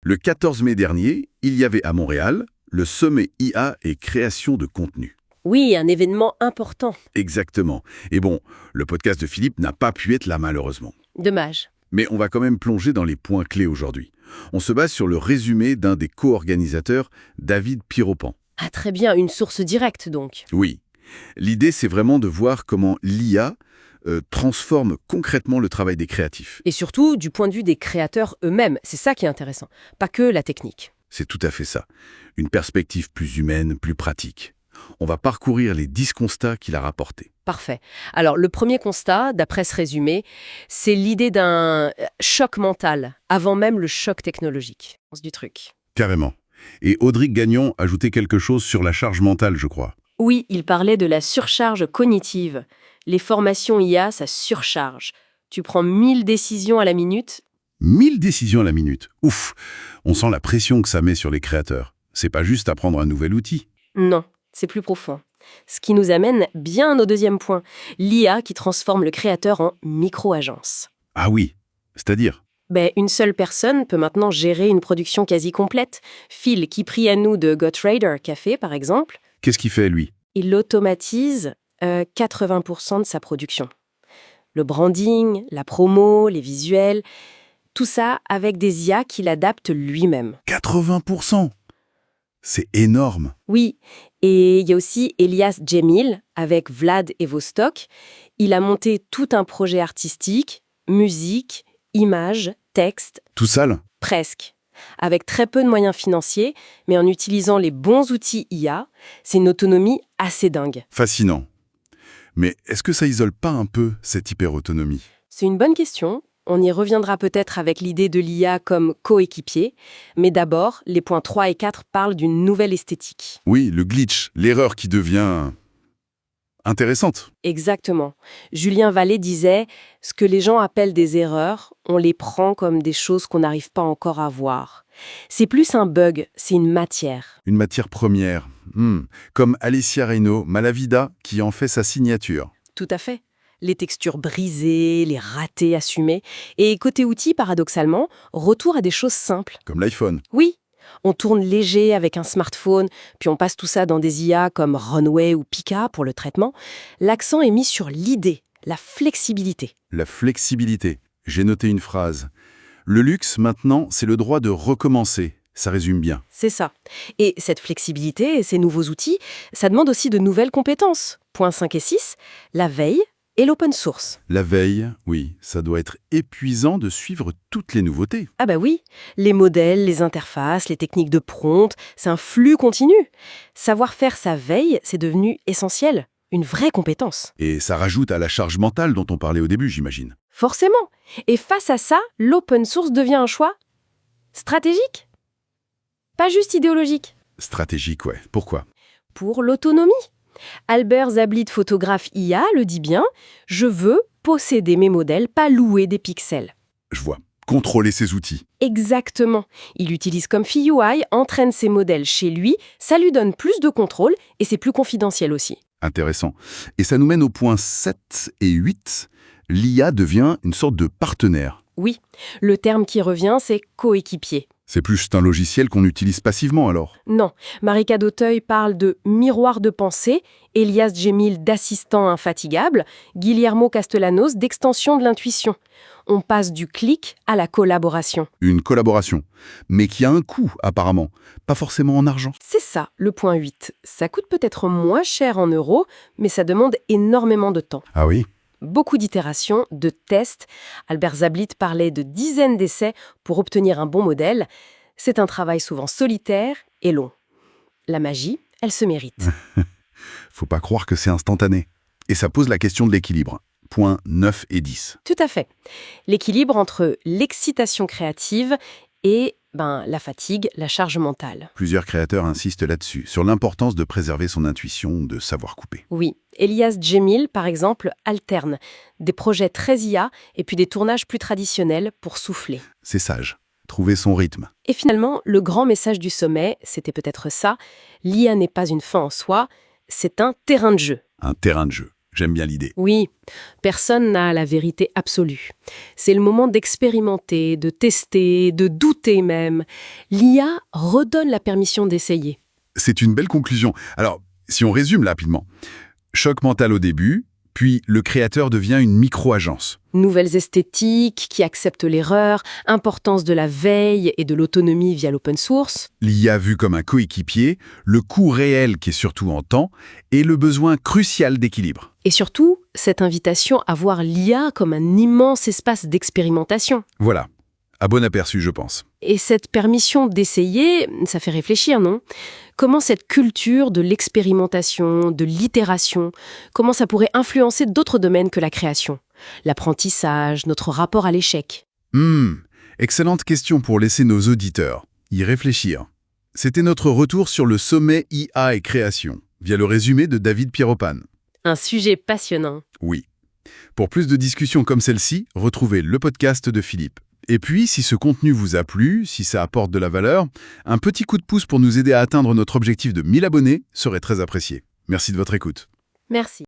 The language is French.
Le 14 mai dernier, il y avait à Montréal le sommet IA et création de contenu. Oui, un événement important. Exactement. Et bon, le podcast de Philippe n'a pas pu être là malheureusement. Dommage. Mais on va quand même plonger dans les points clés aujourd'hui. On se base sur le résumé d'un des co-organisateurs, David Piropan. Ah très bien, une source directe donc. Oui. L'idée, c'est vraiment de voir comment l'IA transforme concrètement le travail des créatifs. Et surtout, du point de vue des créateurs eux-mêmes, c'est ça qui est intéressant. Pas que la technique. C'est tout à fait ça. Une perspective plus humaine, plus pratique. On va parcourir les 10 constats qu'il a rapportés. Parfait. Alors, le premier constat, d'après ce résumé, c'est l'idée d'un choc mental, avant même le choc technologique. C'est du truc. Carrément. Et Audric Gagnon ajoutait quelque chose sur la charge mentale, je crois. Oui, il parlait de la surcharge cognitive. Les formations IA, ça surcharge. Tu prends 1000 décisions à la minute. 1000 décisions à la minute. Ouf. On sent la pression que ça met sur les créateurs. C'est pas juste apprendre un nouvel outil. Non, c'est plus profond. Ce qui nous amène bien au deuxième point, l'IA qui transforme le créateur en micro-agence. Ah oui. C'est-à-dire? Une seule personne peut maintenant gérer une production quasi complète. Phil, qui prie à nous de Gotrader Café, par exemple, Qu'est-ce qu'il fait, lui? il automatise 80% de sa production. Le branding, la promo, les visuels, tout ça avec des IA qu'il adapte lui-même. 80%. C'est énorme. Oui, et il y a aussi Elias Djemil avec Vlad et Vostok. Il a monté tout un projet artistique, musique, images, texte, Tout seul? presque. Avec très peu de moyens financiers, mais en utilisant les bons outils IA, c'est une autonomie assez dingue. Fascinant. Mais est-ce que ça isole pas un peu cette hyper-autonomie? C'est une bonne question. On y reviendra peut-être avec l'idée de l'IA comme coéquipier. Mais d'abord, les points 3 et 4 parlent d'une nouvelle esthétique. Oui, le glitch, l'erreur qui devient intéressante. Exactement. Julien Vallée disait « Ce que les gens appellent des erreurs, on les prend comme des choses qu'on n'arrive pas encore à voir. C'est plus un bug, c'est une matière. Une matière première. Comme Alicia Reynaud, Malavida, qui en fait sa signature. » Tout à fait. Les textures brisées, les ratés assumés. Et côté outils, paradoxalement, retour à des choses simples. Comme l'iPhone. Oui, on tourne léger avec un smartphone, puis on passe tout ça dans des IA comme Runway ou Pika pour le traitement. L'accent est mis sur l'idée, la flexibilité. La flexibilité. J'ai noté une phrase. Le luxe, maintenant, c'est le droit de recommencer. Ça résume bien. C'est ça. Et cette flexibilité et ces nouveaux outils, ça demande aussi de nouvelles compétences. Points 5 et 6, la veille et l'open source. La veille, oui, ça doit être épuisant de suivre toutes les nouveautés. Ah bah oui, les modèles, les interfaces, les techniques de prompt, c'est un flux continu. Savoir faire sa veille, c'est devenu essentiel, une vraie compétence. Et ça rajoute à la charge mentale dont on parlait au début, j'imagine. Forcément. Et face à ça, l'open source devient un choix stratégique, pas juste idéologique. Stratégique, ouais. Pourquoi? Pour l'autonomie. Albert Zablit, photographe IA, le dit bien « Je veux posséder mes modèles, pas louer des pixels ». Je vois. Contrôler ses outils. Exactement. Il utilise comme UI, entraîne ses modèles chez lui, ça lui donne plus de contrôle et c'est plus confidentiel aussi. Intéressant. Et ça nous mène au point 7 et 8. L'IA devient une sorte de partenaire. Oui, le terme qui revient, c'est coéquipier. C'est plus un logiciel qu'on utilise passivement alors. Non, Marika d'Auteuil parle de miroir de pensée, Elias Djemil d'assistant infatigable, Guillermo Castellanos d'extension de l'intuition. On passe du clic à la collaboration. Une collaboration, mais qui a un coût apparemment, pas forcément en argent. C'est ça, le point 8. Ça coûte peut-être moins cher en euros, mais ça demande énormément de temps. Ah oui? Beaucoup d'itérations, de tests. Albert Zablit parlait de dizaines d'essais pour obtenir un bon modèle. C'est un travail souvent solitaire et long. La magie, elle se mérite. Faut pas croire que c'est instantané. Et ça pose la question de l'équilibre. Points 9 et 10. Tout à fait. L'équilibre entre l'excitation créative et la fatigue, la charge mentale. Plusieurs créateurs insistent là-dessus, sur l'importance de préserver son intuition, de savoir couper. Oui, Elias Djemil, par exemple, alterne des projets très IA et puis des tournages plus traditionnels pour souffler. C'est sage. Trouver son rythme. Et finalement, le grand message du sommet, c'était peut-être ça, l'IA n'est pas une fin en soi, c'est un terrain de jeu. Un terrain de jeu. J'aime bien l'idée. Oui, personne n'a la vérité absolue. C'est le moment d'expérimenter, de tester, de douter même. L'IA redonne la permission d'essayer. C'est une belle conclusion. Alors, si on résume rapidement. Choc mental au début, puis le créateur devient une micro-agence. Nouvelles esthétiques qui acceptent l'erreur, importance de la veille et de l'autonomie via l'open source. L'IA vu comme un coéquipier, le coût réel qui est surtout en temps, et le besoin crucial d'équilibre. Et surtout, cette invitation à voir l'IA comme un immense espace d'expérimentation. Voilà, à bon aperçu, je pense. Et cette permission d'essayer, ça fait réfléchir, non? Comment cette culture de l'expérimentation, de l'itération, comment ça pourrait influencer d'autres domaines que la création? L'apprentissage, notre rapport à l'échec. Excellente question pour laisser nos auditeurs y réfléchir. C'était notre retour sur le sommet IA et création, via le résumé de David Pieropan. Un sujet passionnant. Oui. Pour plus de discussions comme celle-ci, retrouvez le podcast de Philippe. Et puis, si ce contenu vous a plu, si ça apporte de la valeur, un petit coup de pouce pour nous aider à atteindre notre objectif de 1000 abonnés serait très apprécié. Merci de votre écoute. Merci.